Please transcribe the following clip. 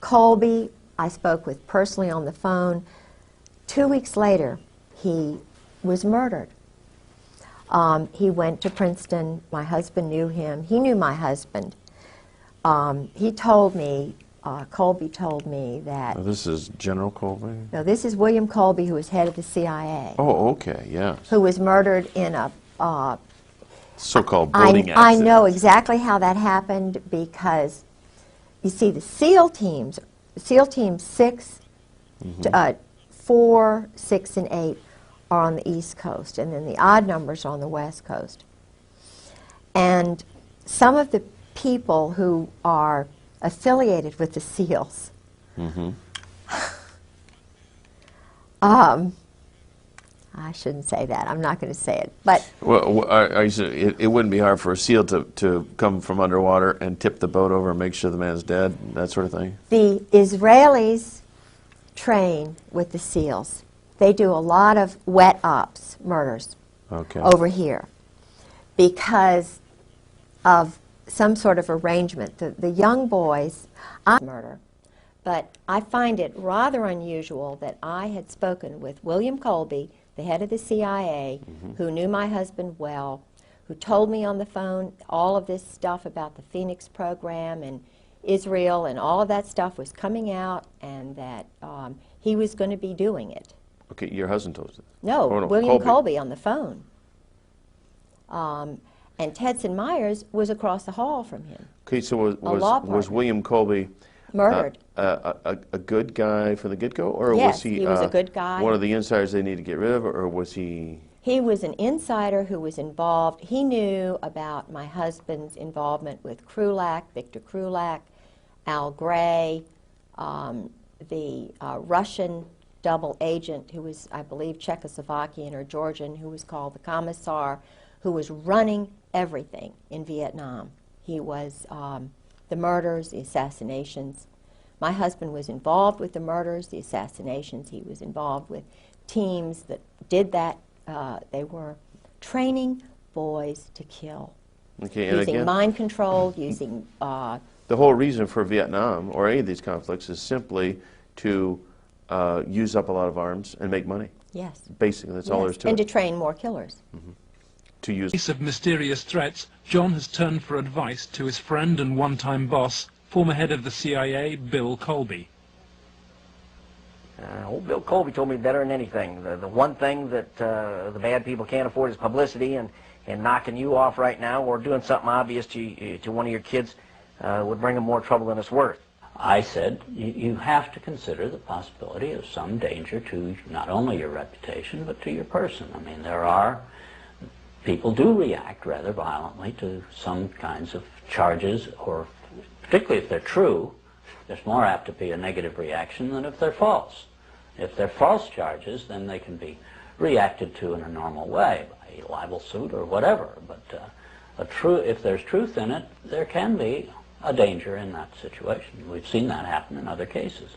Colby, I spoke with personally on the phone. 2 weeks later, he was murdered. He went to Princeton. My husband knew him. He knew my husband. He told me, Colby told me that... Now this is General Colby? No, this is William Colby, who was head of the CIA. Oh, okay, yes. Who was murdered in a... so-called boating accident. I know exactly how that happened because, you see, the SEAL teams, SEAL Team 6, 4, 6, and 8 are on the East Coast, and then the odd numbers are on the West Coast. And some of the people who are affiliated with the SEALs, I shouldn't say that. I'm not going to say it. But well, it wouldn't be hard for a SEAL to come from underwater and tip the boat over and make sure the man's dead, that sort of thing? The Israelis train with the SEALs. They do a lot of wet ops, murders, over here because of some sort of arrangement. The young boys, murder. But I find it rather unusual that I had spoken with William Colby, the head of the CIA, who knew my husband well, who told me on the phone all of this stuff about the Phoenix program and Israel, and all of that stuff was coming out, and that he was going to be doing it. Okay, your husband told you? No, oh, no William Colby on the phone. And Tedson Myers was across the hall from him. Okay, so was William Colby murdered? A good guy from the get-go, or yes, was he was a good guy. One of the insiders they need to get rid of, or was he? He was an insider who was involved. He knew about my husband's involvement with Krulak, Victor Krulak, Al Gray, the Russian double agent who was, I believe, Czechoslovakian or Georgian, who was called the Commissar, who was running everything in Vietnam. He was the murders, the assassinations. My husband was involved with the murders, the assassinations. He was involved with teams that did that. They were training boys to kill. Okay, and using again, mind control, using... the whole reason for Vietnam, or any of these conflicts, is simply to use up a lot of arms and make money. Yes. Basically, that's all there is to it. And to train more killers. To use. In the face of mysterious threats, John has turned for advice to his friend and one-time boss, former head of the CIA, Bill Colby. Old Bill Colby told me better than anything. The one thing that the bad people can't afford is publicity, and knocking you off right now or doing something obvious to one of your kids would bring them more trouble than it's worth. I said, you have to consider the possibility of some danger to not only your reputation, but to your person. I mean, people do react rather violently to some kinds of charges, or particularly if they're true, there's more apt to be a negative reaction than if they're false. If they're false charges, then they can be reacted to in a normal way, by a libel suit or whatever. But if there's truth in it, there can be a danger in that situation. We've seen that happen in other cases.